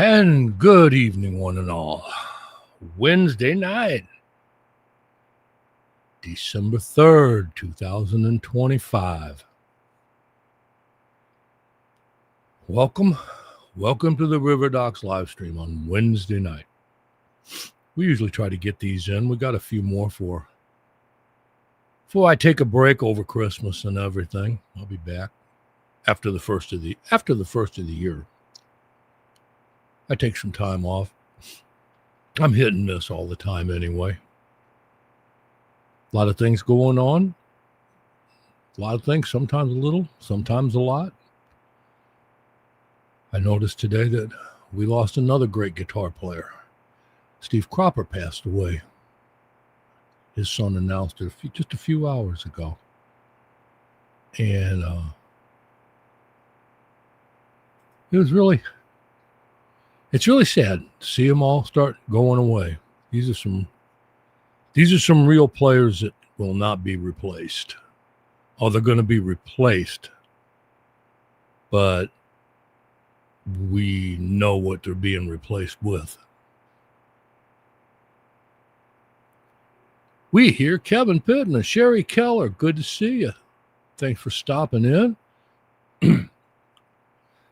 And good evening, one and all. Wednesday night, December 3rd, 2025. Welcome to the River Docs live stream on Wednesday night. We usually try to get these in. We got a few more before I take a break over Christmas and everything. I'll be back after the first of the year. I take some time off. I'm hit and miss all the time anyway. A lot of things going on. A lot of things, sometimes a little, sometimes a lot. I noticed today that we lost another great guitar player. Steve Cropper passed away. His son announced it just a few hours ago. And it's really sad to see them all start going away. These are some real players that will not be replaced. Oh, they're going to be replaced, but we know what they're being replaced with. We hear Kevin Pitton and Sherry Keller. Good to see you. Thanks for stopping in.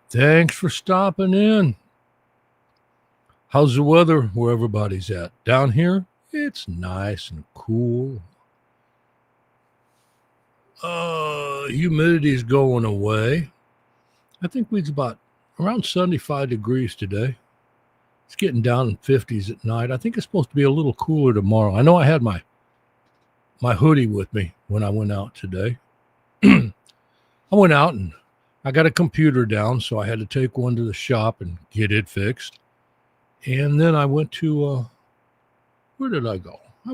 Thanks for stopping in. How's the weather where everybody's at? Down here, it's nice and cool. Humidity's going away. I think we're about around 75 degrees today. It's getting down in 50s at night. I think it's supposed to be a little cooler tomorrow. I know I had my hoodie with me when I went out today. I went out and I got a computer down, so I had to take one to the shop and get it fixed. And then I went to, where did I go? I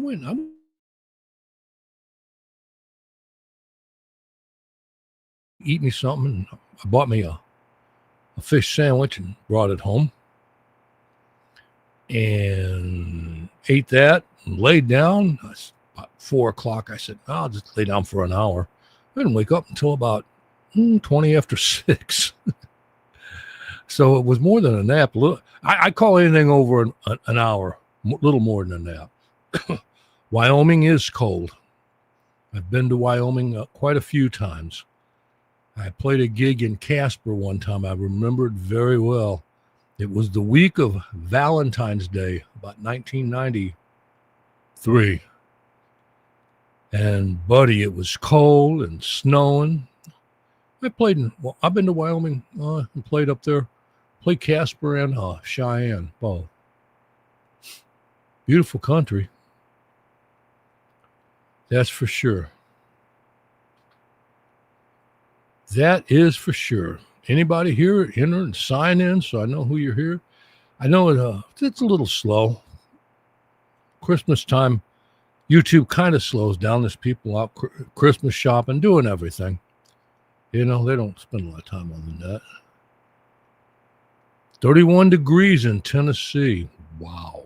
eat me something. I bought me a fish sandwich and brought it home. And ate that and laid down. About 4 o'clock, I said, I'll just lay down for an hour. I didn't wake up until about 20 after 6. So it was more than a nap. I call anything over an hour, a little more than a nap. Wyoming is cold. I've been to Wyoming quite a few times. I played a gig in Casper one time. I remember it very well. It was the week of Valentine's Day, about 1993. And buddy, it was cold and snowing. I've been to Wyoming and played up there. Played Casper and Cheyenne, both. Beautiful country. That's for sure. That is for sure. Anybody here, enter and sign in so I know who you're here. I know it's a little slow. Christmas time, YouTube kind of slows down. There's people out Christmas shopping, doing everything. You know, they don't spend a lot of time on the net. 31 degrees in Tennessee. Wow.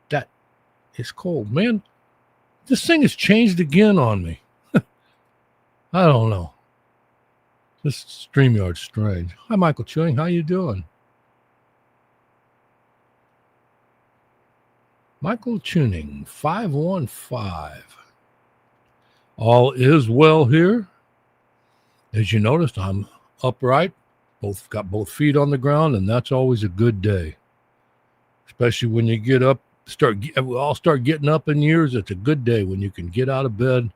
That is cold. Man, this thing has changed again on me. I don't know. This StreamYard's strange. Hi, Michael Chewing. How you doing? Michael Tuning, 515. All is well here. As you noticed, I'm upright. Got both feet on the ground, and that's always a good day. Especially when you get up, we all start getting up in years. It's a good day when you can get out of bed,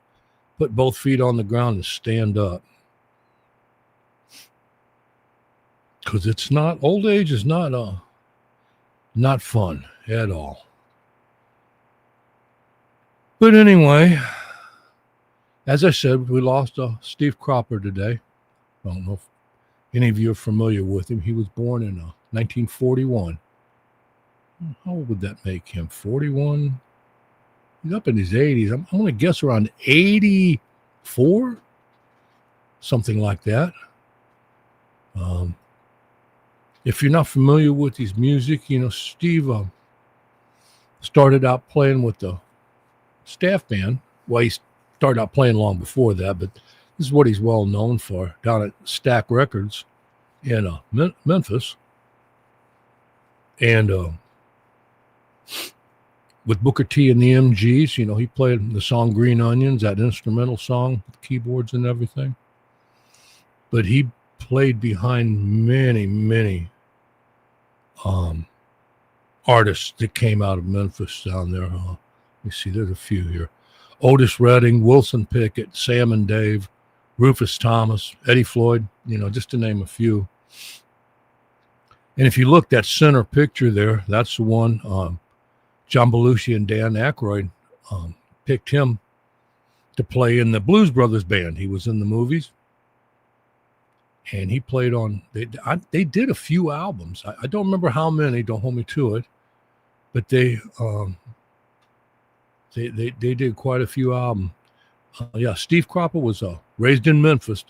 put both feet on the ground, and stand up. Because old age is not fun at all. But anyway, as I said, we lost Steve Cropper today. I don't know if any of you are familiar with him. He was born in 1941. How old would that make him? 41? He's up in his 80s. I'm going to guess around 84? Something like that. If you're not familiar with his music, you know, Steve started out playing with the staff band. Well, he started out playing long before that, but this is what he's well known for down at Stack Records in Memphis. And with Booker T and the MGs, you know, he played the song Green Onions, that instrumental song with keyboards and everything. But he played behind many, many artists that came out of Memphis down there. Let me see, there's a few here. Otis Redding, Wilson Pickett, Sam and Dave, Rufus Thomas, Eddie Floyd, you know, just to name a few. And if you look, that center picture there, that's the one John Belushi and Dan Aykroyd picked him to play in the Blues Brothers band. He was in the movies. And he played on, they did a few albums. I don't remember how many, don't hold me to it. But they did quite a few albums. Yeah, Steve Cropper was raised in Memphis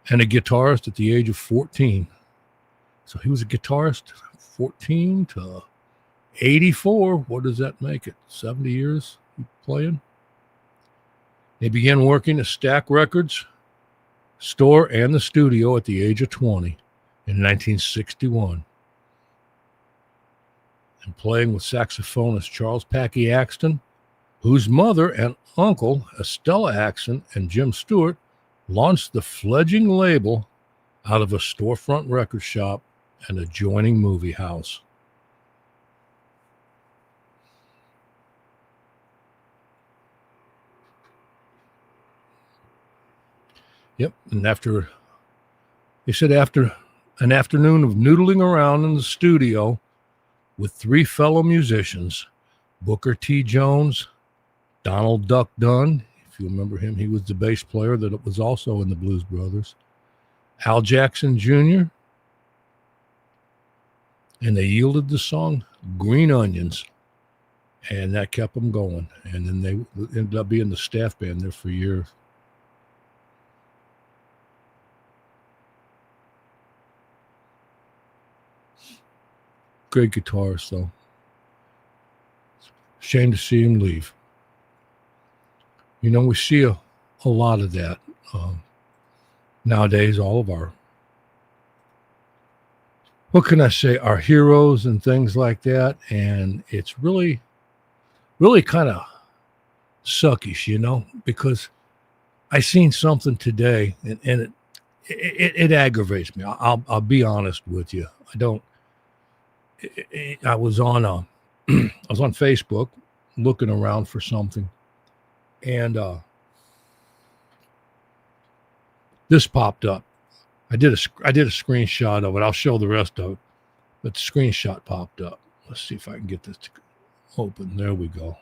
and a guitarist at the age of 14. So he was a guitarist 14 to 84. What does that make it? 70 years playing? They began working at Stack Records store and the studio at the age of 20 in 1961. And playing with saxophonist Charles Packy Axton, whose mother and uncle, Estella Axton and Jim Stewart, launched the fledgling label out of a storefront record shop and adjoining movie house. Yep, and after an afternoon of noodling around in the studio with three fellow musicians, Booker T. Jones, Donald Duck Dunn, if you remember him, he was the bass player that was also in the Blues Brothers, Al Jackson Jr., and they yielded the song Green Onions, and that kept them going. And then they ended up being the staff band there for years. Great guitarist, though. Shame to see him leave. You know, we see a lot of that nowadays. All of our, what can I say, our heroes and things like that. And it's really, really kind of suckish, you know, because I seen something today and it aggravates me. I'll be honest with you. I was on I was on Facebook looking around for something, and this popped up. I did a screenshot of it. I'll show the rest of it, but the screenshot popped up. Let's see if I can get this to open. There we go.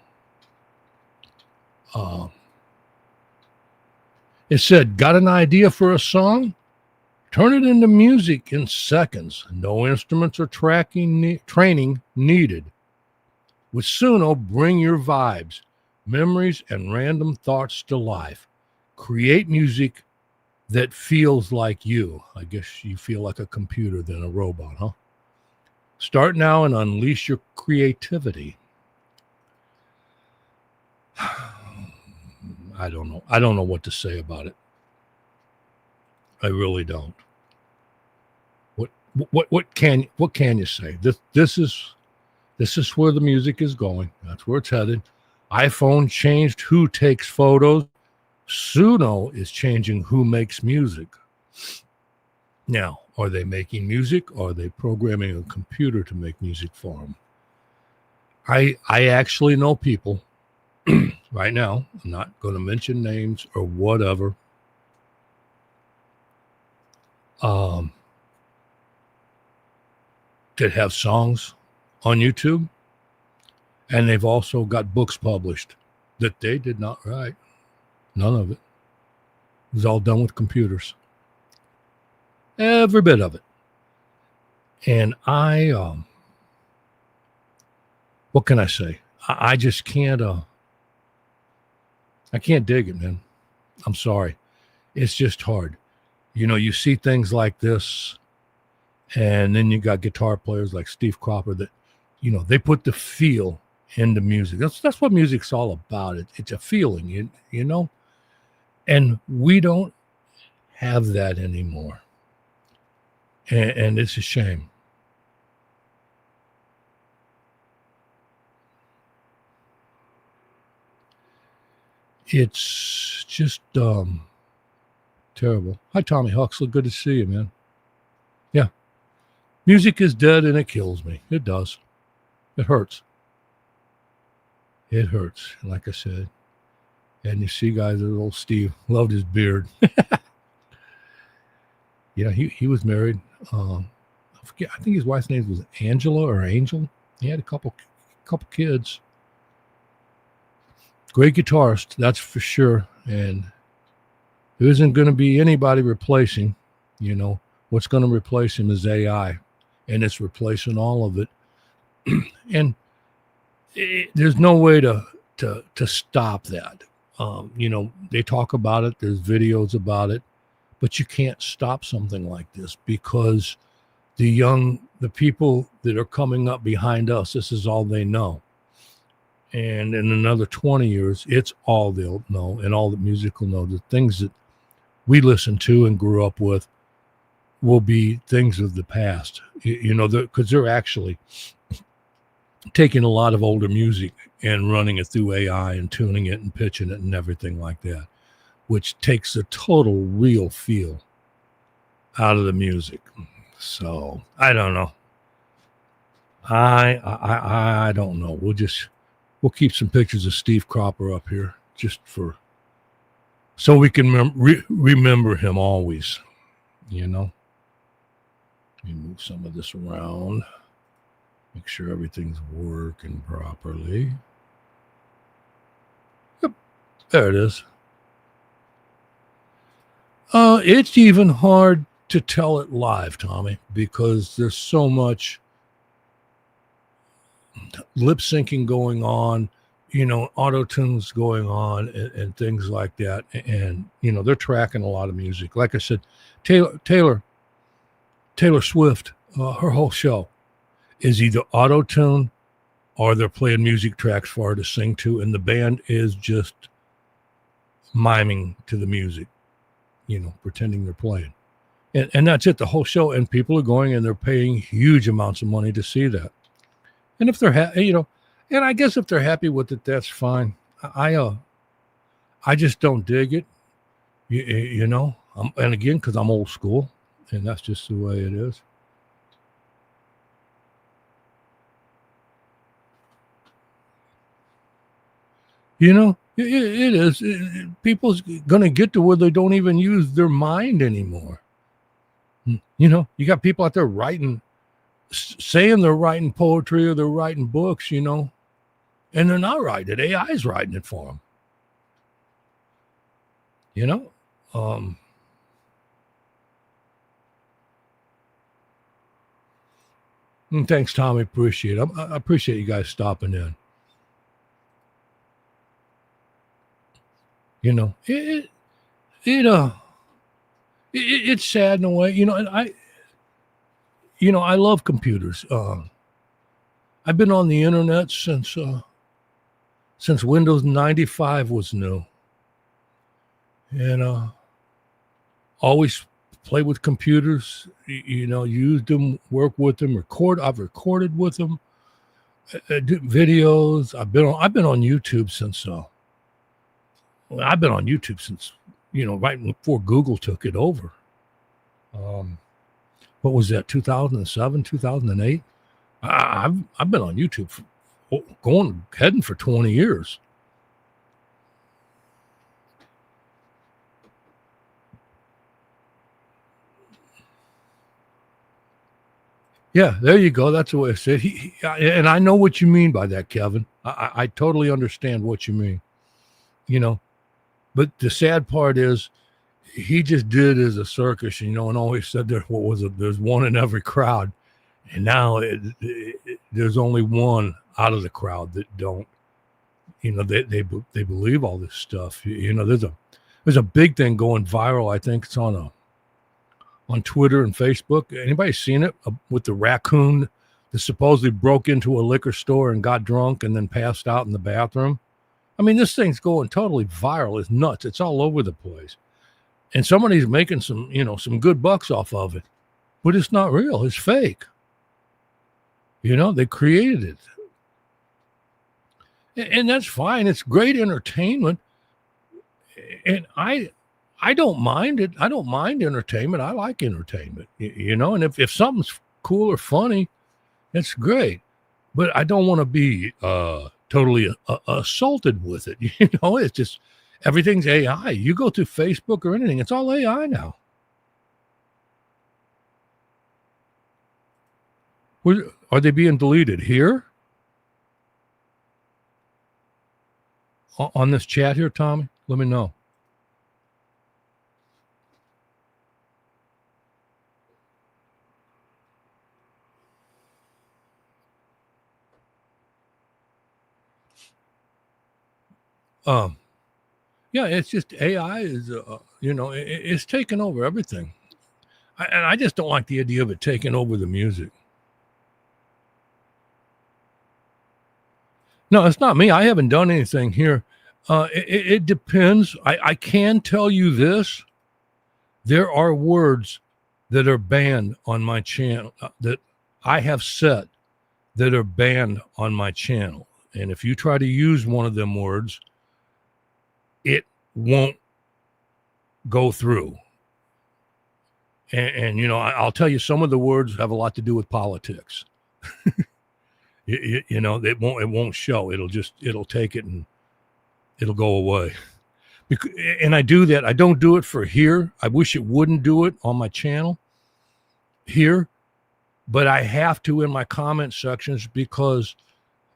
It said, "Got an idea for a song? Turn it into music in seconds. No instruments or training needed. With Suno, bring your vibes, memories, and random thoughts to life. Create music that feels like you." I guess you feel like a computer than a robot, huh? Start now and unleash your creativity. I don't know. I don't know what to say about it. I really don't. What can you say? This is where the music is going. That's where it's headed. iPhone changed who takes photos. Suno is changing who makes music. Now, are they making music, or are they programming a computer to make music for them? I actually know people right now. I'm not going to mention names or whatever. That have songs on YouTube, and they've also got books published that they did not write. None of it. It was all done with computers. Every bit of it. And what can I say? I just can't, I can't dig it, man. I'm sorry. It's just hard. You know, you see things like this, and then you got guitar players like Steve Cropper that, you know, they put the feel into music. That's what music's all about. It's a feeling, you know? And we don't have that anymore. And it's a shame. It's just terrible. Hi, Tommy Huxley. Good to see you, man. Yeah. Music is dead and it kills me. It does. It hurts. It hurts. Like I said. And you see guys, old Steve loved his beard. Yeah, he was married. I forget. I think his wife's name was Angela or Angel. He had a couple kids. Great guitarist, that's for sure. And there isn't going to be anybody replacing. You know, what's going to replace him is AI, and it's replacing all of it. And there's no way to stop that. You know, they talk about it. There's videos about it, but you can't stop something like this because the people that are coming up behind us, this is all they know. And in another 20 years, it's all they'll know and all the music will know. The things that we listened to and grew up with will be things of the past, you know, because they're actually taking a lot of older music and running it through AI and tuning it and pitching it and everything like that, which takes the total real feel out of the music. So I don't know. I don't know. We'll keep some pictures of Steve Cropper up here just so we can remember him always, you know. Let me move some of this around. Make sure everything's working properly. Yep, there it is. It's even hard to tell it live, Tommy, because there's so much lip syncing going on, you know, auto tunes going on and things like that. And, you know, they're tracking a lot of music. Like I said, Taylor Swift, her whole show is either auto tune or they're playing music tracks for her to sing to. And the band is just miming to the music, you know, pretending they're playing. And that's it, the whole show. And people are going and they're paying huge amounts of money to see that. And if they're you know, and I guess if they're happy with it, that's fine. I just don't dig it, you know. And again, because I'm old school, and that's just the way it is. You know, it is. People's gonna get to where they don't even use their mind anymore. You know, you got people out there saying they're writing poetry or they're writing books, you know, and they're not writing it. AI is writing it for them. You know, thanks, Tommy. Appreciate it. I appreciate you guys stopping in. You know, it's sad in a way, you know, and I love computers. I've been on the internet since Windows 95 was new, and always play with computers. You know, used them, work with them, I've recorded with them, do videos. I've been on YouTube since. I've been on YouTube since, you know, right before Google took it over. What was that, 2007, 2008? I've been on YouTube heading for 20 years. Yeah, there you go. That's the way I said. And I know what you mean by that, Kevin. I totally understand what you mean. You know, but the sad part is he just did as a circus, you know, and always said there's one in every crowd. And now there's only one out of the crowd that don't, you know, they believe all this stuff. You know, there's a big thing going viral. I think it's on Twitter and Facebook. Anybody seen it with the raccoon that supposedly broke into a liquor store and got drunk and then passed out in the bathroom? I mean, this thing's going totally viral. It's nuts. It's all over the place. And somebody's making some good bucks off of it. But it's not real. It's fake. You know, they created it. And that's fine. It's great entertainment. And I don't mind it. I don't mind entertainment. I like entertainment, you know. And if something's cool or funny, it's great. But I don't want to be totally assaulted with it. You know, it's just everything's AI. You go to Facebook or anything, it's all AI now. Are they being deleted here on this chat here, Tommy? Let me know. Yeah, it's just AI is, you know, it's taking over everything. And I just don't like the idea of it taking over the music. No, it's not me. I haven't done anything here. It depends. I can tell you this. There are words that are banned on my channel that I have set that are banned on my channel. And if you try to use one of them words, it won't go through. And you know, I'll tell you, some of the words have a lot to do with politics. You know, it won't show. It'll take it and it'll go away. And I do that. I don't do it for here. I wish it wouldn't do it on my channel here, but I have to in my comment sections, because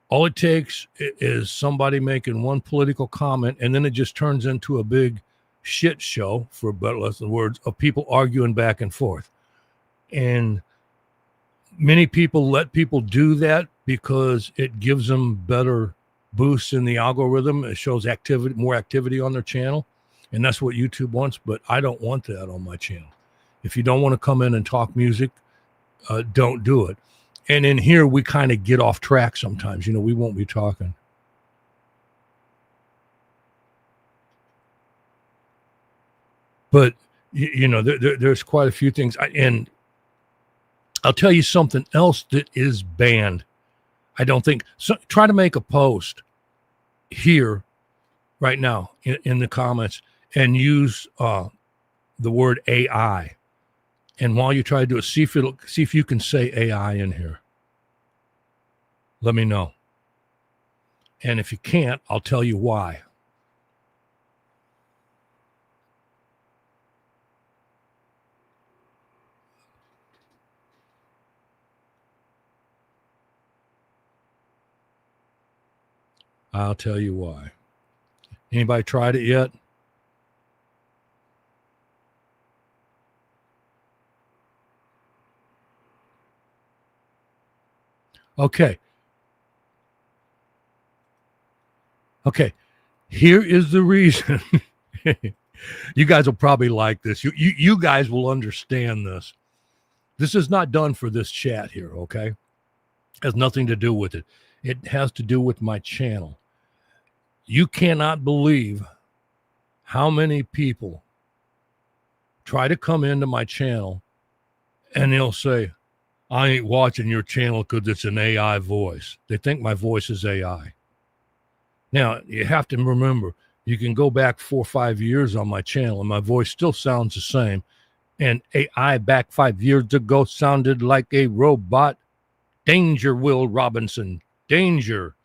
all it takes is somebody making one political comment, and then it just turns into a big shit show, for better less than words, of people arguing back and forth. And many people let people do that because it gives them better boosts in the algorithm. It shows activity, more activity on their channel. And that's what YouTube wants, but I don't want that on my channel. If you don't want to come in and talk music, don't do it. And in here, we kind of get off track sometimes. You know, we won't be talking. But, you know, there's quite a few things. And I'll tell you something else that is banned. I don't think, so try to make a post here right now in the comments and use the word AI. And while you try to do it, see if you can say AI in here. Let me know. And if you can't, I'll tell you why. I'll tell you why. Anybody tried it yet? Okay. Okay. Here is the reason. You guys will probably like this. You guys will understand this. This is not done for this chat here, okay? It has nothing to do with it. It has to do with my channel. You cannot believe how many people try to come into my channel and they'll say, I ain't watching your channel because it's an AI voice. They think my voice is AI. Now, you have to remember, you can go back 4 or 5 years on my channel and my voice still sounds the same. And AI back 5 years ago sounded like a robot. Danger, Will Robinson. Danger.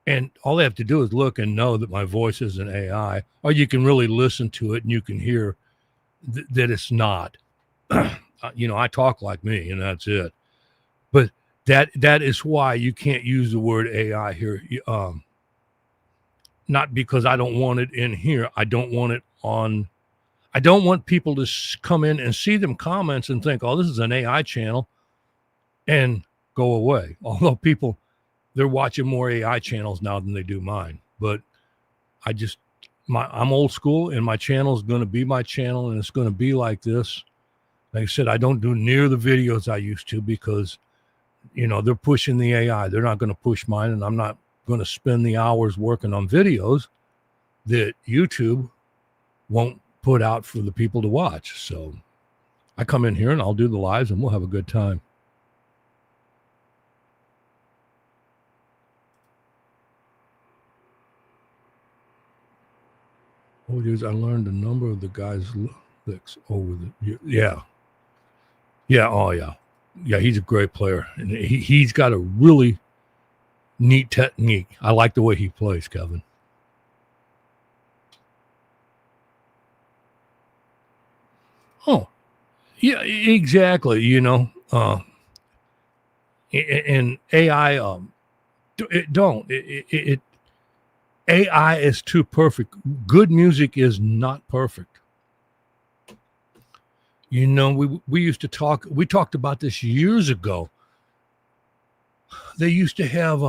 And all they have to do is look and know that my voice is an AI, or you can really listen to it and you can hear that it's not. You know, I talk like me and that's it. But that is why you can't use the word AI here. Not because I don't want it in here. I don't want it on. I don't want people to come in and see them comments and think, oh, this is an AI channel, and go away. Although people, they're watching more AI channels now than they do mine. But I'm old school, and my channel is going to be my channel, and it's going to be like this. Like I said, I don't do near the videos I used to because, you know, they're pushing the AI. They're not going to push mine, and I'm not going to spend the hours working on videos that YouTube won't put out for the people to watch. So I come in here and I'll do the lives and we'll have a good time. Oh, dude, I learned a number of the guys' licks over the year. Yeah. Yeah. Oh, yeah. Yeah, he's a great player. And he's got a really neat technique. I like the way he plays, Kevin. Oh, yeah, exactly. And AI, it don't. AI is too perfect. Good music is not perfect. We used to talk. We talked about this years ago. They used to have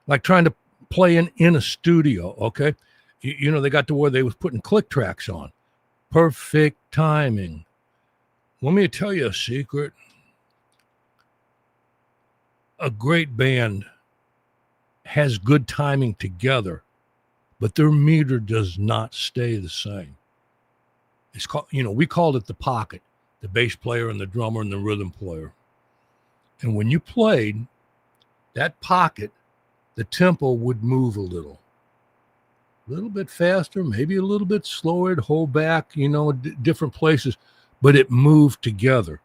like trying to play in a studio. Okay, they got to where they was putting click tracks on. Perfect timing. Let me tell you a secret. A great band has good timing together, but their meter does not stay the same. It's called, we called it the pocket, the bass player and the drummer and the rhythm player. And when you played that pocket, the tempo would move a little bit faster, maybe a little bit slower, to hold back, different places, but it moved together.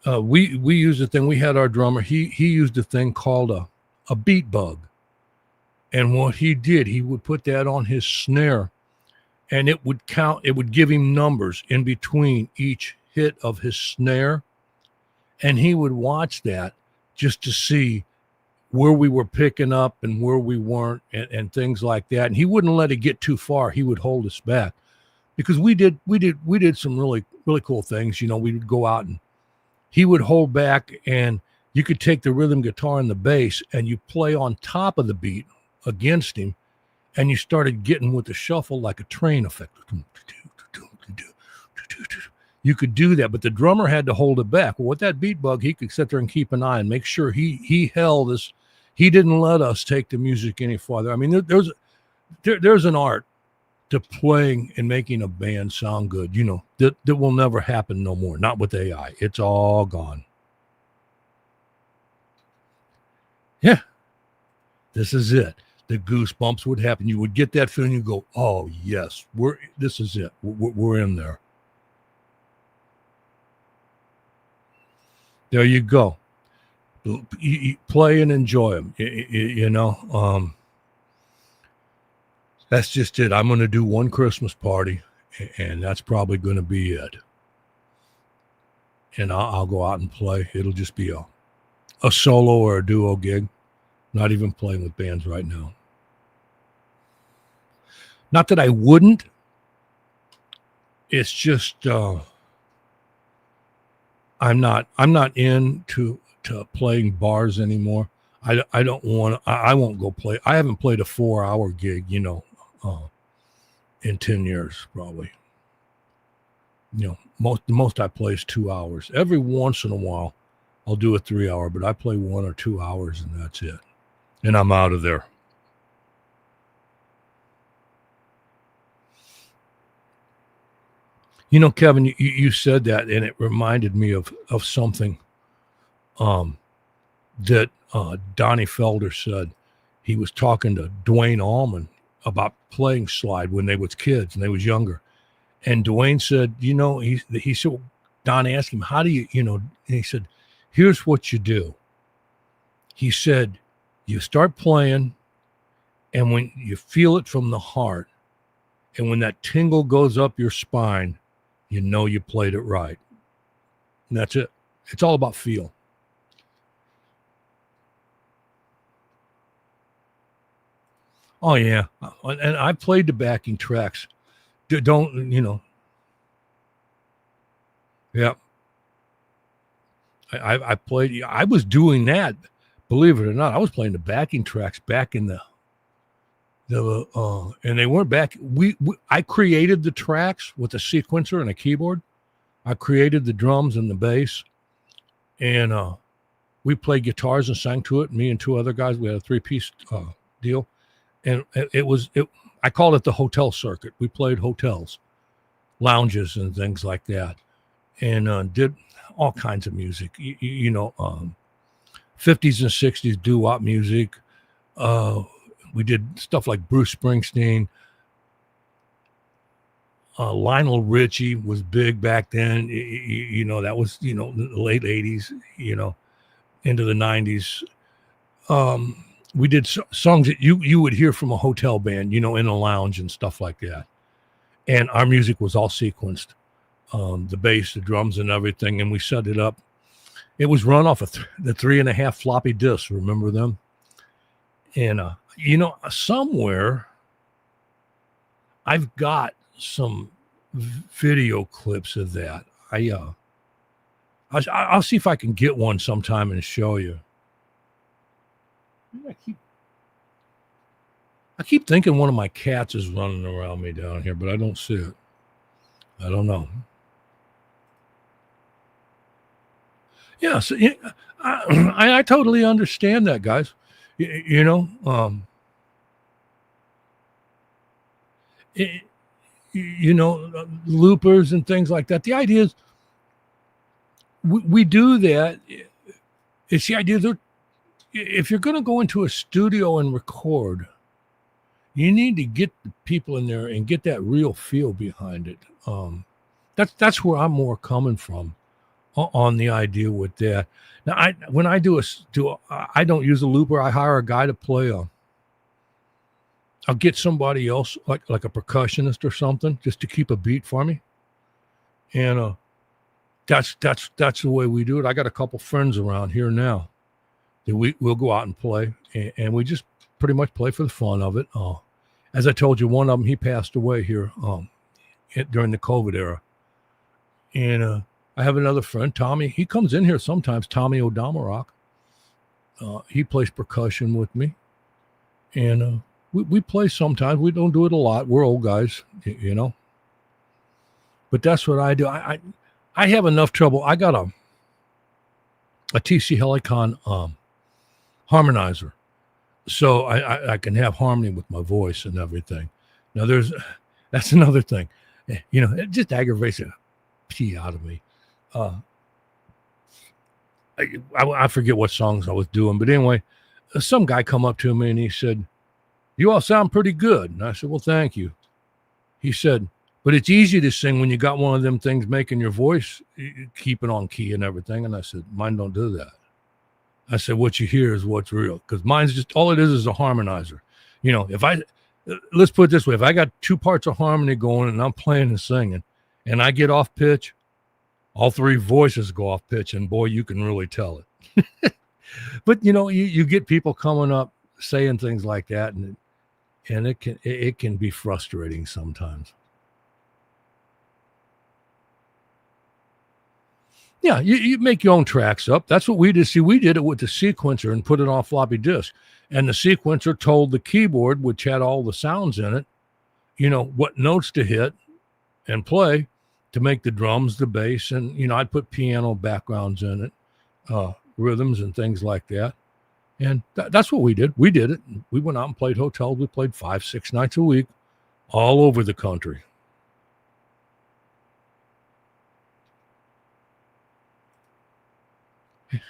We used a thing. We had our drummer. He used a thing called a beat bug. And what he did, he would put that on his snare, and it would count. It would give him numbers in between each hit of his snare, and he would watch that just to see where we were picking up and where we weren't, and things like that. And he wouldn't let it get too far. He would hold us back, because we did some really, really cool things. We would go out and he would hold back, and you could take the rhythm guitar and the bass and you play on top of the beat against him, and you started getting with the shuffle like a train effect. You could do that, but the drummer had to hold it back. Well, with that beat bug, he could sit there and keep an eye and make sure he held us. He didn't let us take the music any farther. I mean, there's an art to playing and making a band sound good, that will never happen no more. Not with AI. It's all gone. Yeah. This is it. The goosebumps would happen. You would get that feeling. You go, oh yes, this is it. We're in there. There you go. You play and enjoy them. That's just it. I'm going to do one Christmas party, and that's probably going to be it. And I'll go out and play. It'll just be a solo or a duo gig. Not even playing with bands right now. Not that I wouldn't. It's just I'm not into playing bars anymore. I don't want. I won't go play. I haven't played a 4-hour gig, in 10 years probably. The most I play is 2 hours. Every once in a while, I'll do a 3-hour, but I play 1 or 2 hours, and that's it. And I'm out of there. Kevin, you said that, and it reminded me of something that Donnie Felder said. He was talking to Duane Allman about playing slide when they was kids and they was younger. And Duane said, he said, Don asked him, how do you, and he said, here's what you do. He said, you start playing, and when you feel it from the heart, and when that tingle goes up your spine, you played it right. And that's it. It's all about feel. Oh, yeah. And I played the backing tracks. Don't. Yeah. I played. I was doing that. Believe it or not, I was playing the backing tracks back in the and they weren't back. I created the tracks with a sequencer and a keyboard. I created the drums and the bass, and we played guitars and sang to it. Me and 2 other guys. We had a 3-piece deal, and I called it the hotel circuit. We played hotels, lounges, and things like that, and did all kinds of music. 50s and 60s doo-wop music. We did stuff like Bruce Springsteen. Lionel Richie was big back then. That was, the late 80s, into the 90s. We did songs that you would hear from a hotel band, in a lounge and stuff like that. And our music was all sequenced, the bass, the drums, and everything. And we set it up. It was run off of the 3.5 floppy disks. Remember them? And, somewhere I've got some video clips of that. I'll see if I can get one sometime and show you. I keep thinking one of my cats is running around me down here, but I don't see it. I don't know. Yeah, so I totally understand that, guys. Loopers and things like that. The idea is we do that. It's the idea that if you're going to go into a studio and record, you need to get the people in there and get that real feel behind it. That's where I'm more coming from on the idea with that. Now, when I I don't use a looper. I hire a guy to play I'll get somebody else like a percussionist or something just to keep a beat for me. And that's the way we do it. I got a couple friends around here now that we'll go out and play, and we just pretty much play for the fun of it. As I told you, one of them, he passed away here during the COVID era. And I have another friend, Tommy. He comes in here sometimes, Tommy O'Damarok. He plays percussion with me. And we play sometimes. We don't do it a lot. We're old guys, But that's what I do. I have enough trouble. I got a TC Helicon harmonizer. So I can have harmony with my voice and everything. Now that's another thing. It just aggravates the pee out of me. I forget what songs I was doing, but anyway, some guy come up to me and he said, "You all sound pretty good." And I said, "Well, thank you." He said, "But it's easy to sing when you got one of them things making your voice keep it on key and everything." And I said, "Mine don't do that." I said, "What you hear is what's real, because mine's just all it is a harmonizer." Let's put it this way: if I got two parts of harmony going and I'm playing and singing, and I get off pitch, all three voices go off pitch, and boy, you can really tell it. But you get people coming up saying things like that, and it can be frustrating sometimes. Yeah, you make your own tracks up. That's what we did. See, we did it with the sequencer and put it on floppy disk. And the sequencer told the keyboard, which had all the sounds in it, what notes to hit and play to make the drums, the bass, and, I'd put piano backgrounds in it, rhythms and things like that. And that's what we did. We did it. We went out and played hotels. We played 5-6 nights a week all over the country.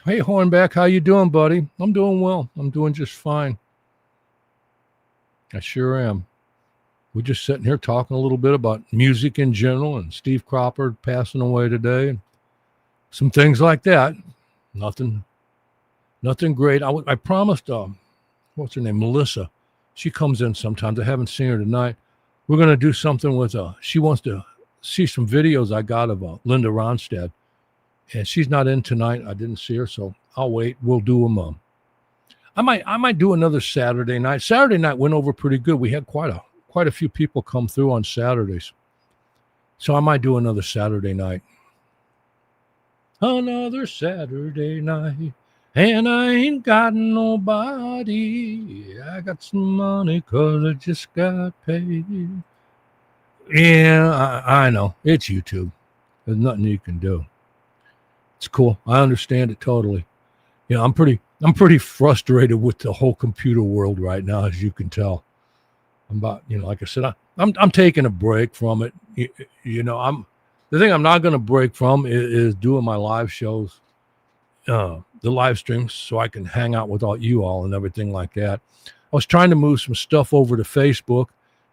Hey, Hornback, how you doing, buddy? I'm doing well. I'm doing just fine. I sure am. We're just sitting here talking a little bit about music in general, and Steve Cropper passing away today, and some things like that. Nothing great. I promised, what's her name, Melissa. She comes in sometimes. I haven't seen her tonight. We're going to do something with she wants to see some videos I got of Linda Ronstadt. And she's not in tonight. I didn't see her, so I'll wait. We'll do them. I might do another Saturday night. Saturday night went over pretty good. We had quite a few people come through on Saturdays, so I might do another Saturday night. Another Saturday night, and I ain't got nobody. I got some money 'cause I just got paid. Yeah, I know. It's YouTube. There's nothing you can do. It's cool. I understand it totally. I'm pretty frustrated with the whole computer world right now, as you can tell. I'm about, like I said, I'm taking a break from it. The thing I'm not going to break from is doing my live shows, the live streams, so I can hang out with all you all and everything like that. I was trying to move some stuff over to Facebook,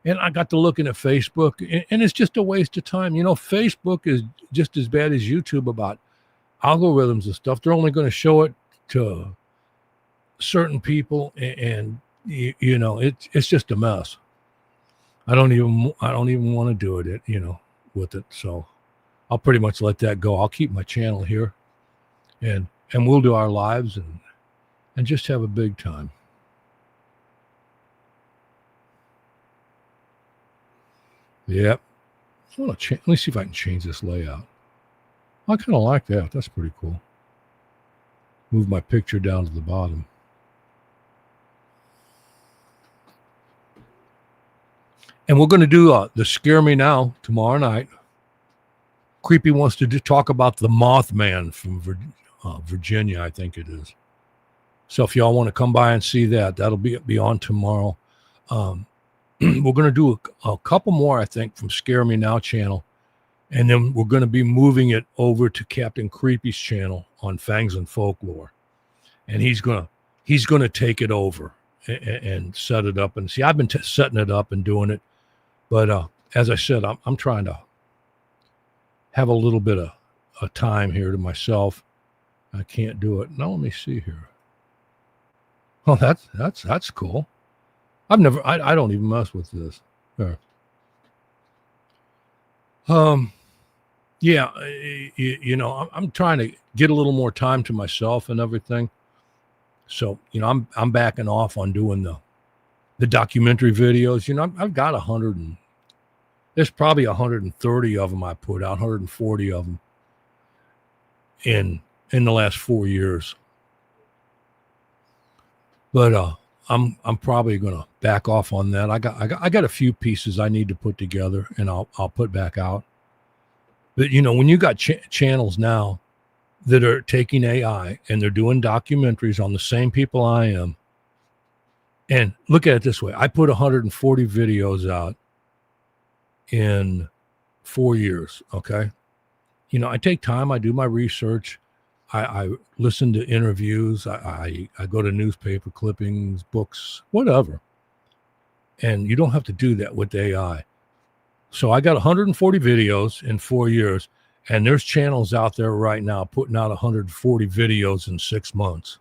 And I got to looking at Facebook, and it's just a waste of time. Facebook is just as bad as YouTube about algorithms and stuff. They're only going to show it to certain people, and it's just a mess. I don't even want to do it, with it. So I'll pretty much let that go. I'll keep my channel here, and we'll do our lives and just have a big time. Yep. Let me see if I can change this layout. I kind of like that. That's pretty cool. Move my picture down to the bottom. And we're going to do the Scare Me Now tomorrow night. Creepy wants to talk about the Mothman from Virginia, I think it is. So if y'all want to come by and see that, that'll be on tomorrow. We're going to do a couple more, I think, from Scare Me Now channel. And then we're going to be moving it over to Captain Creepy's channel on Fangs and Folklore. And he's going to take it over and set it up. And see, I've been setting it up and doing it. But as I said, I'm trying to have a little bit of a time here to myself. I can't do it. Now let me see here. Oh, that's cool. I don't even mess with this. There. Yeah, I'm trying to get a little more time to myself and everything. So, I'm backing off on doing the documentary videos. I've got there's probably 130 of them I put out, 140 of them in the last 4 years. But I'm probably going to back off on that. I got a few pieces I need to put together, and I'll put back out. But when you got channels now that are taking AI and they're doing documentaries on the same people I am, and look at it this way: I put 140 videos out in 4 years. Okay, I take time. I do my research. I listen to interviews. I go to newspaper clippings, books, whatever. And you don't have to do that with AI. So I got 140 videos in 4 years, and there's channels out there right now putting out 140 videos in 6 months.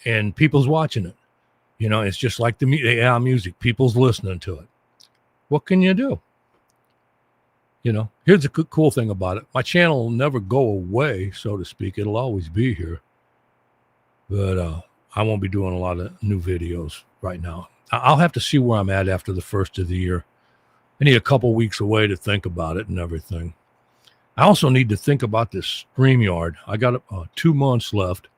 And people's watching it. It's just like the AI music. People's listening to it. What can you do? Here's the cool thing about it. My channel will never go away, so to speak. It'll always be here. But I won't be doing a lot of new videos right now. I'll have to see where I'm at after the first of the year. I need a couple weeks away to think about it and everything. I also need to think about this StreamYard. I got 2 months left,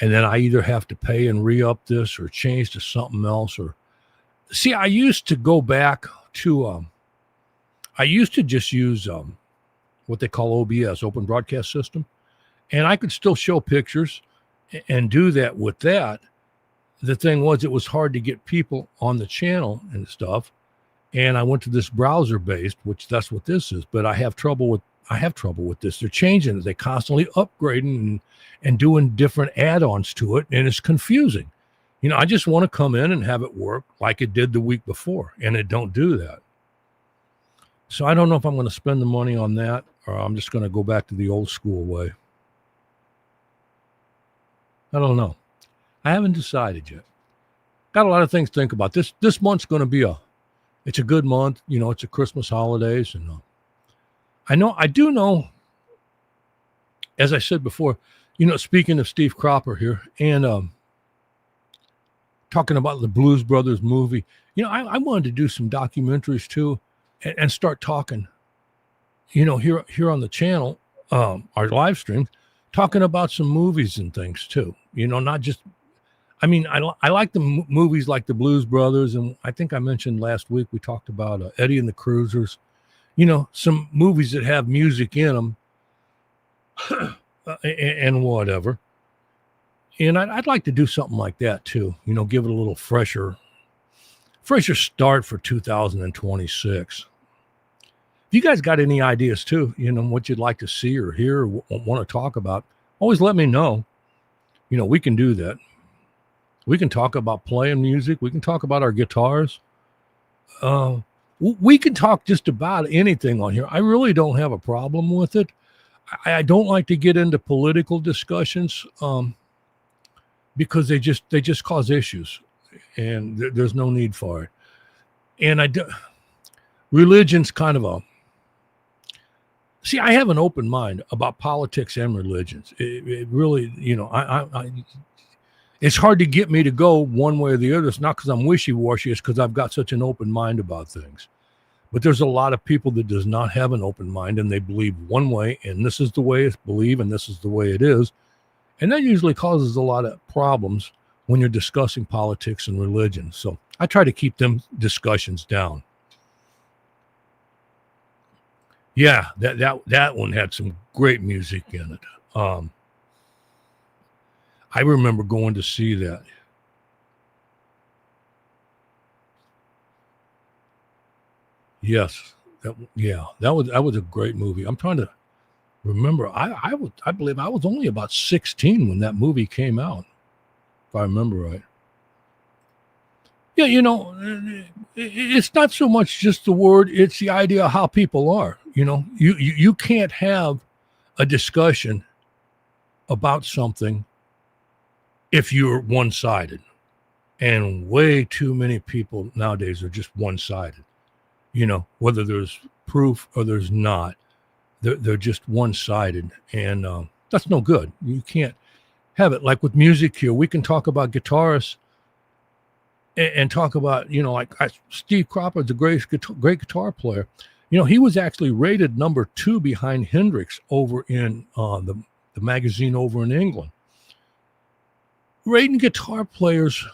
and then I either have to pay and re-up this or change to something else. Or see, I used to go back to I used to just use what they call OBS, Open Broadcast System, and I could still show pictures and do that with that. The thing was, it was hard to get people on the channel and stuff. And I went to this browser-based, which that's what this is. But I have trouble with this. They're changing it. They're constantly upgrading and doing different add-ons to it, and it's confusing. I just want to come in and have it work like it did the week before, and it don't do that. So I don't know if I'm going to spend the money on that, or I'm just going to go back to the old school way. I don't know. I haven't decided yet. Got a lot of things to think about. This month's going to be it's a good month. It's a Christmas holidays. And I do know, as I said before, speaking of Steve Cropper here and talking about the Blues Brothers movie, I wanted to do some documentaries too and start talking, here on the channel, our live stream, talking about some movies and things too, not just, I like the movies like the Blues Brothers. And I think I mentioned last week, we talked about Eddie and the Cruisers, some movies that have music in them and whatever. And I'd like to do something like that too, give it a little fresher start for 2026. If you guys got any ideas too, what you'd like to see or hear or want to talk about, always let me know. We can do that. We can talk about playing music. We can talk about our guitars. We can talk just about anything on here. I really don't have a problem with it. I don't like to get into political discussions because they just cause issues, and there's no need for it. And religion's kind of a see. I have an open mind about politics and religions. It really, it's hard to get me to go one way or the other. It's not because I'm wishy-washy. It's because I've got such an open mind about things. But there's a lot of people that does not have an open mind, and they believe one way, and this is the way it's believed, and this is the way it is. And that usually causes a lot of problems when you're discussing politics and religion. So I try to keep them discussions down. Yeah, that one had some great music in it. I remember going to see that. Yes, that was a great movie. I'm trying to remember. I believe I was only about 16 when that movie came out, if I remember right. Yeah, it's not so much just the word; it's the idea of how people are. You can't have a discussion about something if you're one-sided, and way too many people nowadays are just one-sided. Whether there's proof or there's not, they're just one-sided, and that's no good. You can't have it. Like with music here, we can talk about guitarists and talk about, Steve Cropper's a great guitar player. He was actually rated number 2 behind Hendrix over in the magazine over in England. Rating guitar players,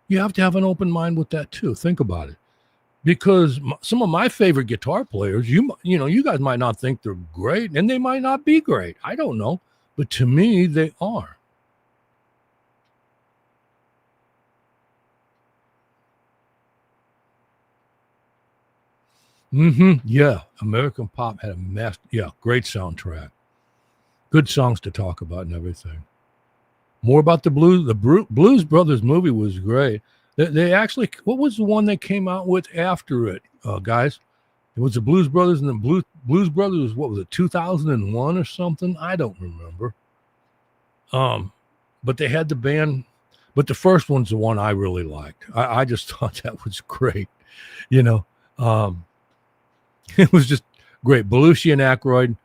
you have to have an open mind with that too. Think about it. Because some of my favorite guitar players, you guys might not think they're great, and they might not be great. I don't know. But to me, they are. Yeah. American Pop had great soundtrack. Good songs to talk about and everything. More about the blues. The Blues Brothers movie was great. They actually, what was the one they came out with after it, guys? It was the Blues Brothers, and the Blues Brothers, what was it, 2001 or something? I don't remember. But they had the band, but the first one's the one I really liked. I just thought that was great. It was just great. Belushi and Aykroyd,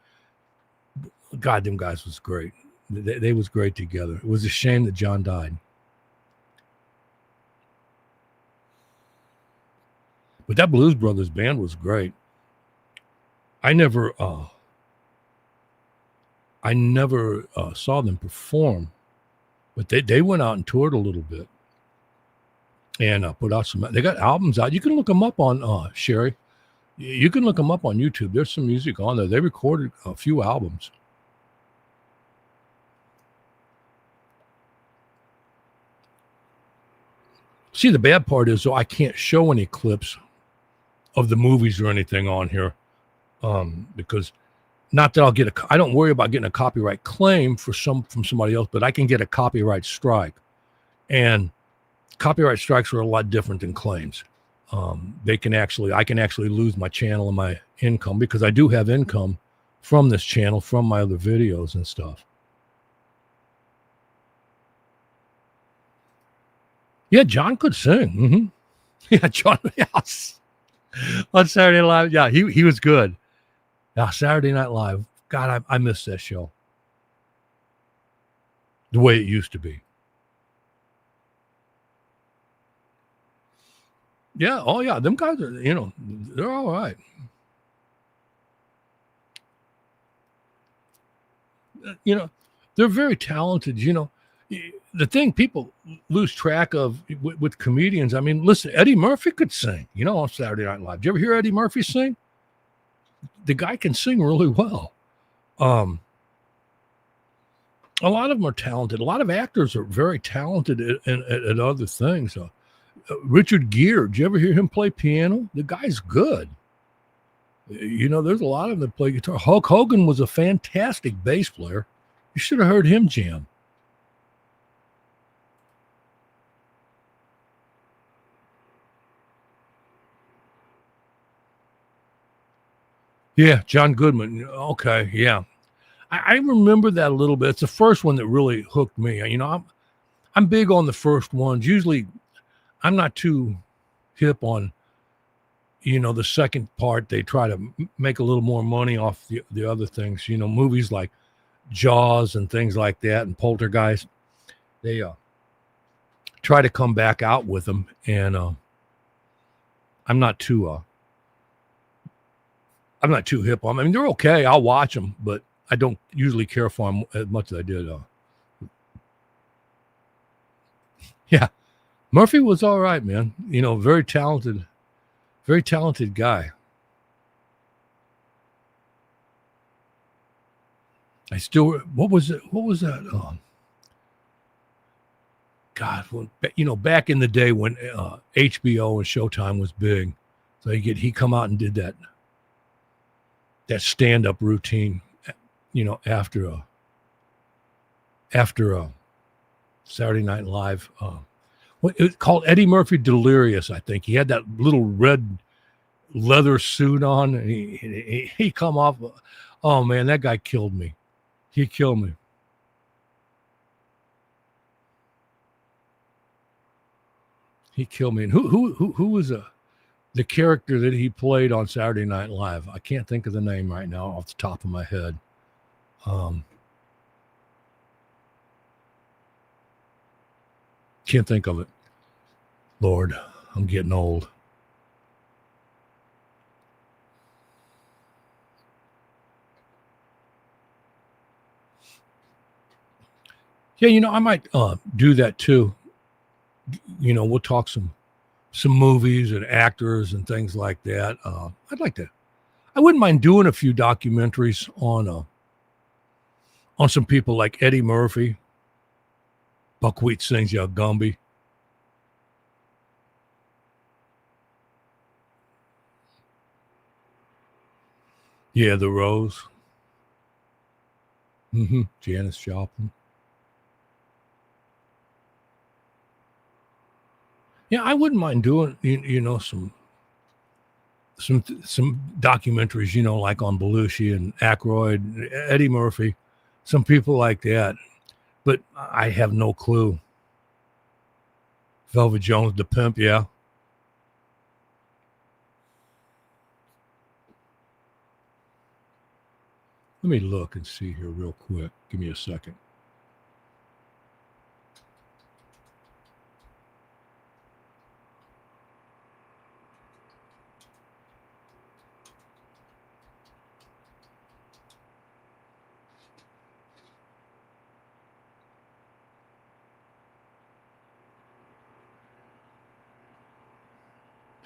God, them guys was great. They was great together. It was a shame that John died. But that Blues Brothers band was great. I never saw them perform, but they went out and toured a little bit and put out some. They got albums out. You can look them up on Sherry. You can look them up on YouTube. There's some music on there. They recorded a few albums. See, the bad part is, though, I can't show any clips of the movies or anything on here because not that I don't worry about getting a copyright claim from somebody else, but I can get a copyright strike, and copyright strikes are a lot different than claims. I can actually lose my channel and my income, because I do have income from this channel, from my other videos and stuff. Yeah, John could sing. Yeah, John, yes. On Saturday Night Live. Yeah, he was good. Yeah, Saturday Night Live. God, I miss that show. The way it used to be. Yeah, oh yeah, them guys are, they're all right. They're very talented. The thing people lose track of with comedians, I mean, listen, Eddie Murphy could sing, on Saturday Night Live. Did you ever hear Eddie Murphy sing? The guy can sing really well. A lot of them are talented. A lot of actors are very talented at other things. Richard Gere, did you ever hear him play piano? The guy's good. There's a lot of them that play guitar. Hulk Hogan was a fantastic bass player. You should have heard him jam. Yeah, John Goodman. Okay, yeah. I remember that a little bit. It's the first one that really hooked me. I'm big on the first ones. Usually, I'm not too hip on the second part. They try to make a little more money off the other things. Movies like Jaws and things like that, and Poltergeist. They try to come back out with them, and I'm not too I'm not too hip on 'em. I mean, they're okay. I'll watch them, but I don't usually care for them as much as I did. Yeah, Murphy was all right, man. Very talented guy. I still, what was it? What was that? God, back in the day when HBO and Showtime was big, so he come out and did that stand up routine, after Saturday Night Live. It's called Eddie Murphy Delirious, I think. He had that little red leather suit on, and he come off. Oh man, that guy killed me. He killed me. He killed me. And who was the character that he played on Saturday Night Live? I can't think of the name right now off the top of my head. Can't think of it. Lord, I'm getting old. Yeah, I might do that too. We'll talk some movies and actors and things like that. I wouldn't mind doing a few documentaries on some people like Eddie Murphy, Buckwheat Sings Ya Gumby. Yeah, The Rose. Janis Joplin. Yeah, I wouldn't mind doing some documentaries, like on Belushi and Aykroyd, Eddie Murphy, some people like that. But I have no clue. Velvet Jones, the pimp, yeah. Let me look and see here real quick. Give me a second.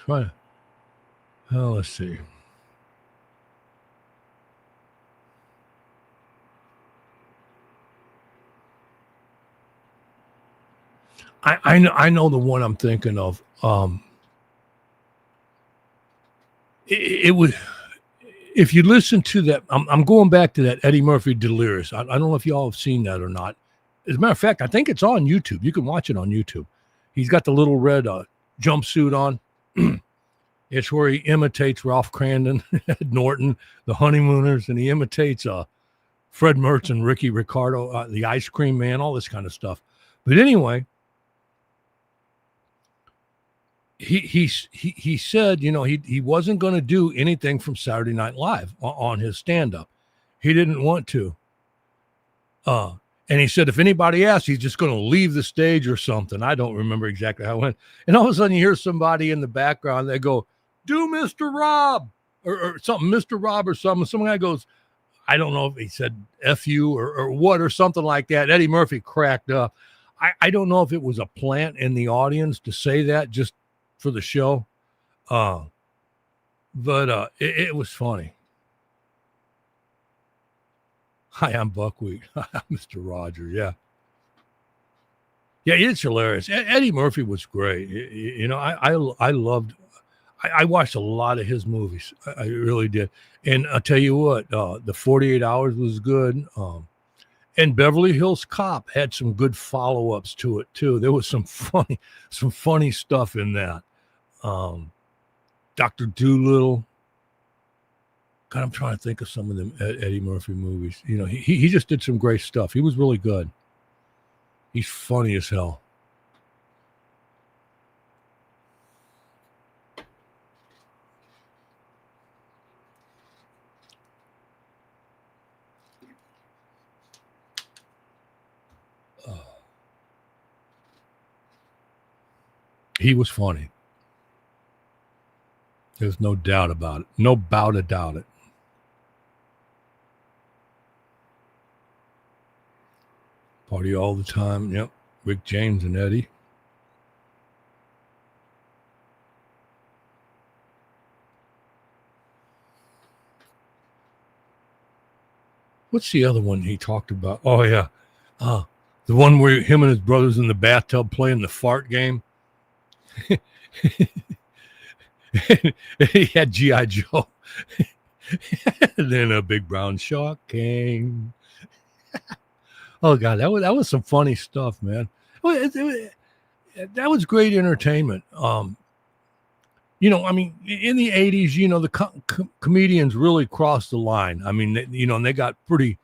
Try to, let's see. I know the one I'm thinking of. It was, if you listen to that, I'm going back to that Eddie Murphy Delirious. I don't know if y'all have seen that or not. As a matter of fact, I think it's on YouTube. You can watch it on YouTube. He's got the little red jumpsuit on. It's where he imitates Ralph Crandon, Norton, the Honeymooners, and he imitates Fred Mertz, Ricky Ricardo, the Ice Cream Man, all this kind of stuff. But anyway, he said, he wasn't going to do anything from Saturday Night Live on his stand-up. He didn't want to. And he said, if anybody asks, he's just going to leave the stage or something. I don't remember exactly how it went. And all of a sudden you hear somebody in the background, they go, do Mr. Rob or something, Mr. Rob or something. Some guy goes, I don't know if he said F you or what or something like that. Eddie Murphy cracked up. I don't know if it was a plant in the audience to say that just for the show. But it was funny. Hi, I'm Buckwheat. Mr. Roger, yeah. Yeah, it's hilarious. Eddie Murphy was great. I loved, I watched a lot of his movies. I really did. And I'll tell you what, the 48 Hours was good. And Beverly Hills Cop had some good follow-ups to it too. There was some funny stuff in that. Dr. Dolittle. God, I'm trying to think of some of them Eddie Murphy movies. You know, he just did some great stuff. He was really good. He's funny as hell. He was funny. There's no doubt about it. No doubt about it. Party all the time. Yep. Rick James and Eddie. What's the other one he talked about? Oh, yeah. The one where him and his brothers in the bathtub playing the fart game. He had G.I. Joe. And then a big brown shark came. Oh, God, that was some funny stuff, man. That was great entertainment. You know, I mean, in the 80s, you know, the comedians really crossed the line. I mean, you know, and they got pretty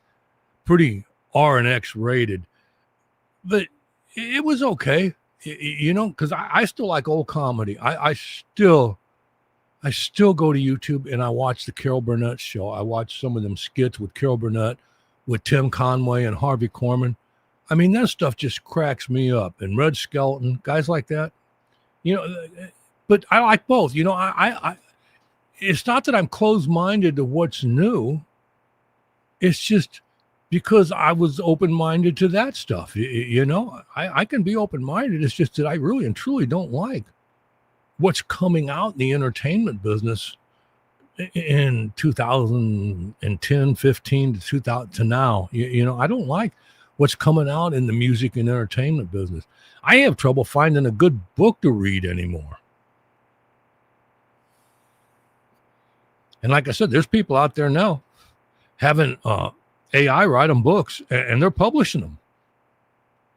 R and X rated. But it was okay, you know, because I still like old comedy. I still go to YouTube and I watch the Carol Burnett show. I watch some of them skits with Carol Burnett, with Tim Conway and Harvey Korman. I mean, that stuff just cracks me up. And Red Skelton, guys like that, you know. But I like both. You know, I it's not that I'm closed-minded to what's new. It's just because I was open-minded to that stuff. You know, I can be open-minded. It's just that I really and truly don't like what's coming out in the entertainment business in 2010, 15 to 2000 to now. You know, I don't like what's coming out in the music and entertainment business. I have trouble finding a good book to read anymore. And like I said, there's people out there now having AI write them books, and they're publishing them.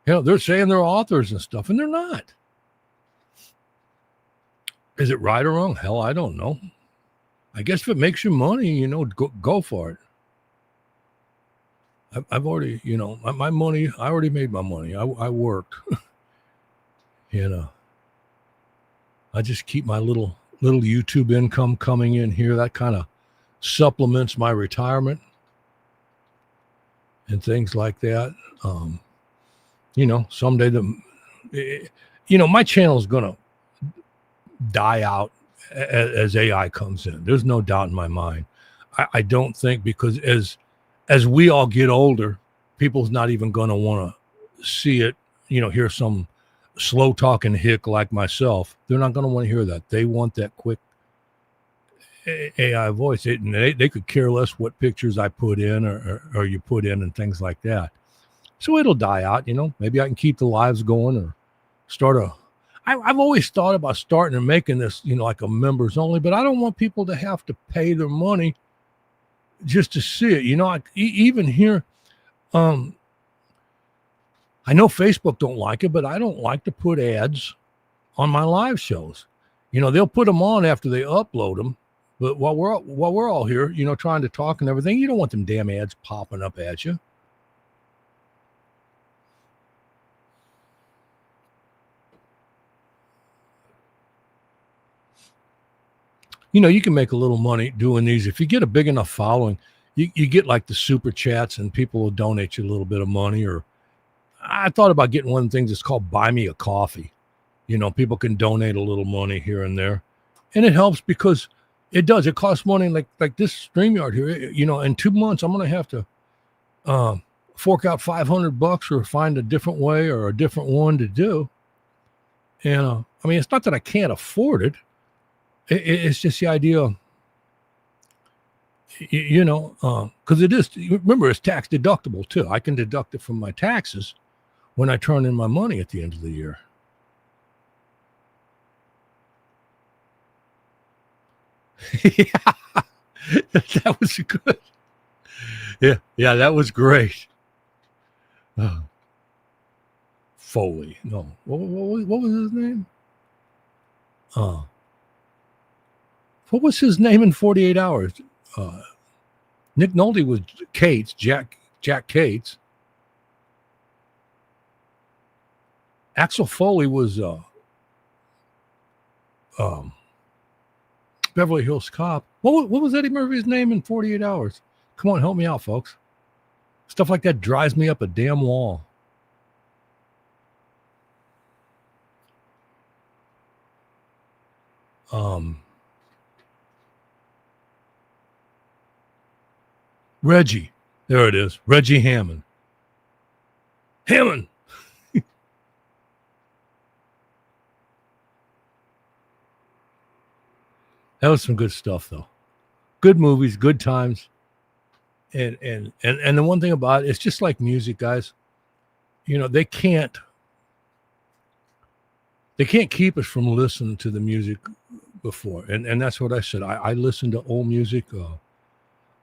You know, they're saying they're authors and stuff, and they're not. Is it right or wrong? Hell, I don't know. I guess if it makes you money, you know, go for it. I've already, you know, my money, I already made my money. I worked. You know, I just keep my little YouTube income coming in here. That kind of supplements my retirement and things like that. You know, someday you know, my channel is going to die out as AI comes in. There's no doubt in my mind. I don't think, because as we all get older, people's not even going to want to see it, you know, hear some slow talking hick like myself. They're not going to want to hear that. They want that quick AI voice. They could care less what pictures I put in or you put in and things like that. So it'll die out, you know. Maybe I can keep the lives going or start I've always thought about starting and making this, you know, like a members only, but I don't want people to have to pay their money just to see it. You know, even here, I know Facebook don't like it, but I don't like to put ads on my live shows. You know, they'll put them on after they upload them, but while we're all here, you know, trying to talk and everything, you don't want them damn ads popping up at you. You know, you can make a little money doing these. If you get a big enough following, you get like the super chats and people will donate you a little bit of money. Or I thought about getting one of the things that's called Buy Me a Coffee. You know, people can donate a little money here and there. And it helps because it does. It costs money like this StreamYard here. You know, in 2 months, I'm going to have to fork out $500 or find a different way or a different one to do. And I mean, it's not that I can't afford it. It's just the idea, you know, because it is, remember, it's tax deductible too. I can deduct it from my taxes when I turn in my money at the end of the year. Yeah, that was good. Yeah, that was great. Foley, no, what was his name? What was his name in 48 Hours? Nick Nolte was Cates, Jack Cates. Axel Foley was Beverly Hills Cop. What was Eddie Murphy's name in 48 Hours? Come on, help me out, folks. Stuff like that drives me up a damn wall. Reggie. There it is. Reggie Hammond. Hammond. That was some good stuff, though. Good movies, good times. And the one thing about it, it's just like music, guys. You know, they can't keep us from listening to the music before. And that's what I said. I listen to old music.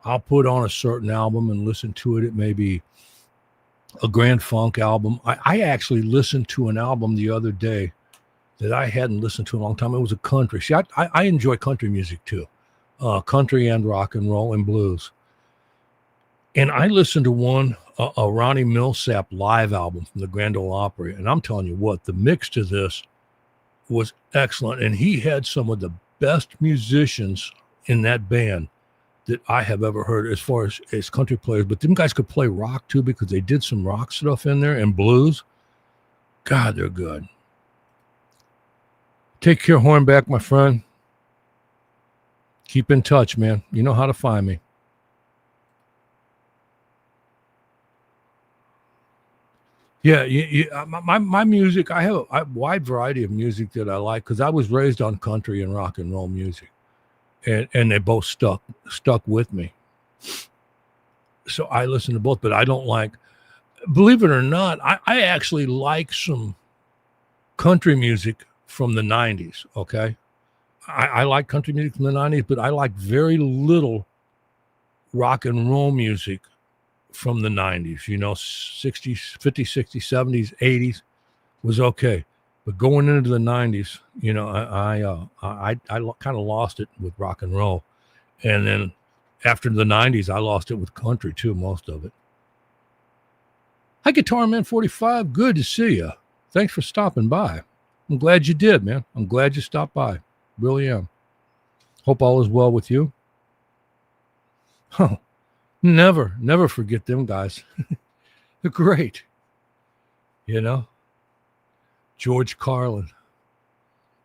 I'll put on a certain album and listen to it. It may be a Grand Funk album. I actually listened to an album the other day that I hadn't listened to in a long time. It was a country. See, I enjoy country music too. Country and rock and roll and blues. And I listened to a Ronnie Milsap live album from the Grand Ole Opry. And I'm telling you what, the mix to this was excellent. And he had some of the best musicians in that band that I have ever heard as far as country players. But them guys could play rock too, because they did some rock stuff in there and blues. God, they're good. Take care, Hornback, my friend. Keep in touch, man. You know how to find me. Yeah, my music, I have a wide variety of music that I like because I was raised on country and rock and roll music. And they both stuck with me. So I listen to both, but I don't like, believe it or not, I actually like some country music from the 90s, okay? I like country music from the 90s, but I like very little rock and roll music from the 90s. You know, 60s, 50s, 60s, 70s, 80s was okay. But going into the 90s, you know, I kind of lost it with rock and roll. And then after the 90s, I lost it with country too, most of it. Hi, Guitar Man 45. Good to see you. Thanks for stopping by. I'm glad you did, man. I'm glad you stopped by. Really am. Hope all is well with you. Oh, never forget them guys. They're great. You know? George Carlin.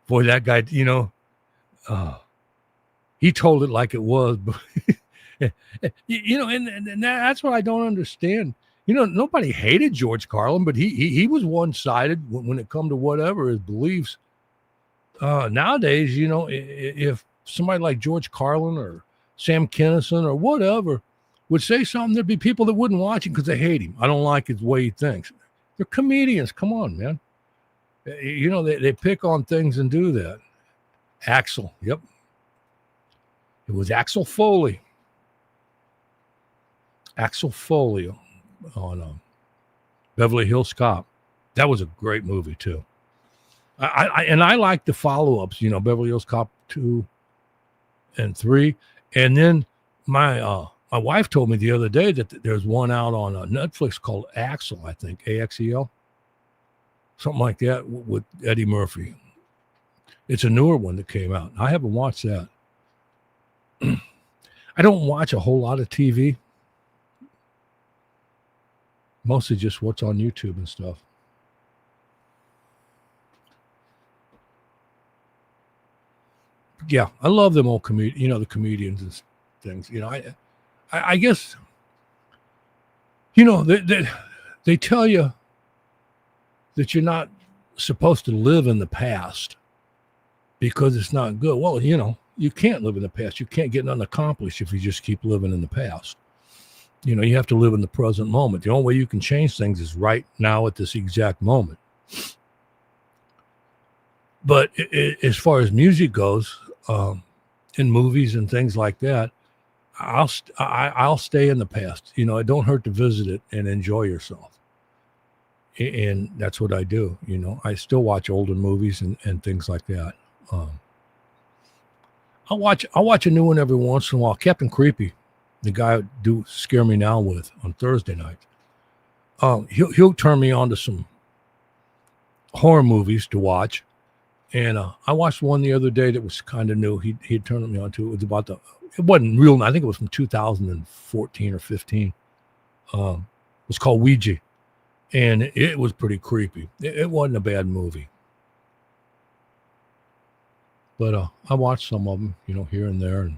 Boy, that guy, you know, he told it like it was. But you know, and that's what I don't understand. You know, nobody hated George Carlin, but he was one-sided when it come to whatever his beliefs. Nowadays, you know, if somebody like George Carlin or Sam Kinison or whatever would say something, there'd be people that wouldn't watch him because they hate him. I don't like his way he thinks. They're comedians. Come on, man. You know, they pick on things and do that. Axel. Yep. It was Axel Foley. Axel Foley on Beverly Hills Cop. That was a great movie too. I like the follow-ups, you know, Beverly Hills Cop 2 and 3. And then my wife told me the other day that there's one out on Netflix called Axel, I think, Axel. Something like that with Eddie Murphy. It's a newer one that came out. I haven't watched that. I don't watch a whole lot of TV. Mostly just what's on YouTube and stuff. Yeah, I love them old the comedians and things. You know, I guess, you know, they tell you that you're not supposed to live in the past because it's not good. Well, you know, you can't live in the past. You can't get nothing accomplished if you just keep living in the past. You know, you have to live in the present moment. The only way you can change things is right now at this exact moment. But as far as music goes, in movies and things like that, I'll stay in the past. You know, it don't hurt to visit it and enjoy yourself. And that's what I do. You know, I still watch older movies and things like that. I'll watch a new one every once in a while. Captain Creepy. the guy I do Scare Me Now with on Thursday night. He'll turn me on to some horror movies to watch. And I watched one the other day that was kind of new. He turned me on to it. It was about it wasn't real. I think it was from 2014 or 15. It was called Ouija, and it was pretty creepy. It wasn't a bad movie, but I watched some of them, here and there.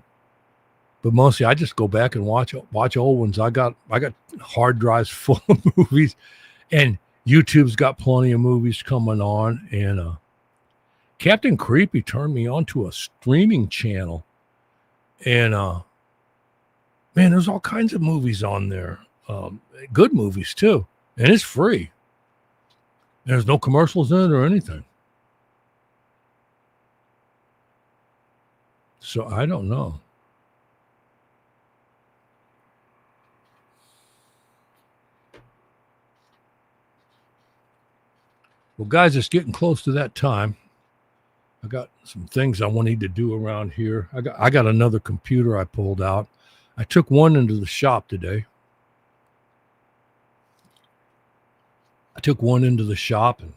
But mostly I just go back and watch old ones. I got hard drives full of movies, and YouTube's got plenty of movies coming on, and Captain Creepy turned me on to a streaming channel, and man, there's all kinds of movies on there, good movies too, and it's free. There's no commercials in it or anything, so I don't know. Well, guys, it's getting close to that time. I got some things I wanted to do around here. I got another computer I pulled out. I took one into the shop today. And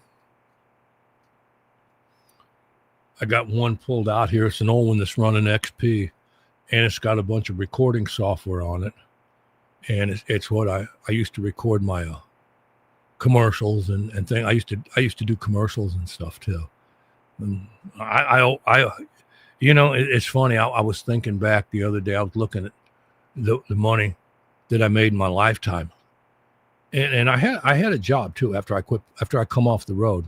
I got one pulled out here. It's an old one that's running XP, and it's got a bunch of recording software on it. And it's what I used to record my commercials and things. I used to do commercials and stuff too. And it's funny. I was thinking back the other day. I was looking at the money that I made in my lifetime, and I had a job too after I quit. After I come off the road,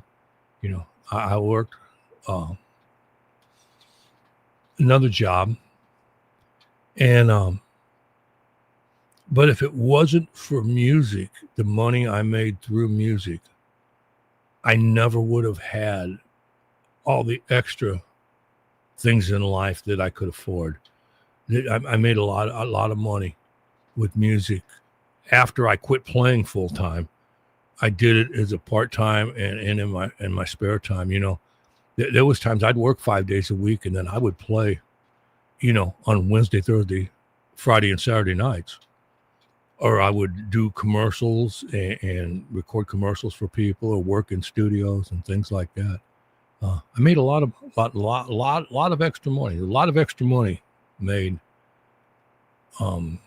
I worked another job, and but if it wasn't for music, the money I made through music, I never would have had all the extra things in life that I could afford. I made a lot of money with music after I quit playing full time. I did it as a part time and in my spare time. There was times I'd work 5 days a week, and then I would play, on Wednesday, Thursday, Friday, and Saturday nights. Or I would do commercials and record commercials for people, or work in studios and things like that. I made a lot of extra money. A lot of extra money made in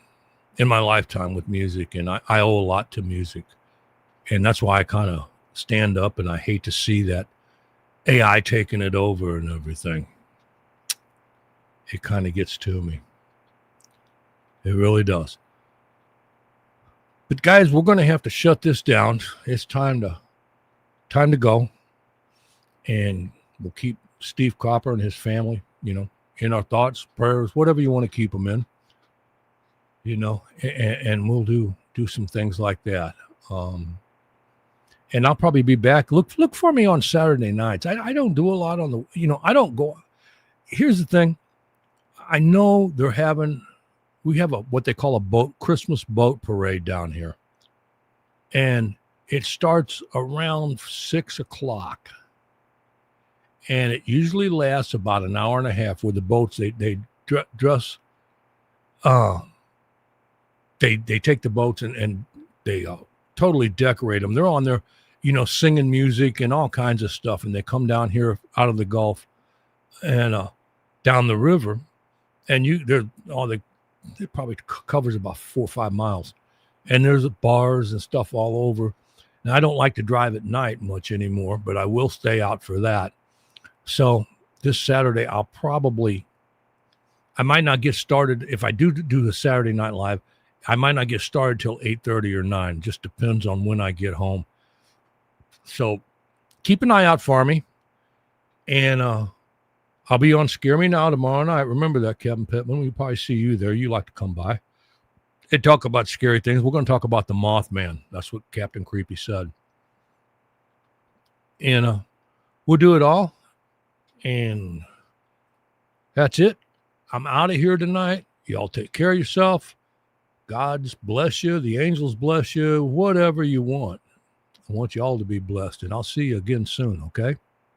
my lifetime with music, and I owe a lot to music, and that's why I kind of stand up, and I hate to see that AI taking it over and everything. It kind of gets to me. It really does. But guys, we're going to have to shut this down. It's time to go. And we'll keep Steve Cropper and his family, in our thoughts, prayers, whatever you want to keep them in, and we'll do some things like that. And I'll probably be back. Look for me on Saturday nights. I don't do a lot on the, I don't go. Here's the thing. I know we have what they call a Christmas boat parade down here. And it starts around 6:00. And it usually lasts about an hour and a half, where the boats, they dress, they take the boats and they totally decorate them. They're on there, singing music and all kinds of stuff. And they come down here out of the Gulf and down the river. And it probably covers about 4 or 5 miles. And there's bars and stuff all over. Now, I don't like to drive at night much anymore, but I will stay out for that. So this Saturday, I might not get started. If I do the Saturday Night Live, I might not get started till 8:30 or 9. Just depends on when I get home. So keep an eye out for me. And I'll be on Scare Me Now tomorrow night. Remember that, Kevin Pittman. We'll probably see you there. You like to come by and talk about scary things. We're going to talk about the Mothman. That's what Captain Creepy said. And we'll do it all. And that's it. I'm out of here tonight. Y'all take care of yourself. God's bless you. The angels bless you. Whatever you want. I want you all to be blessed. And I'll see you again soon, okay?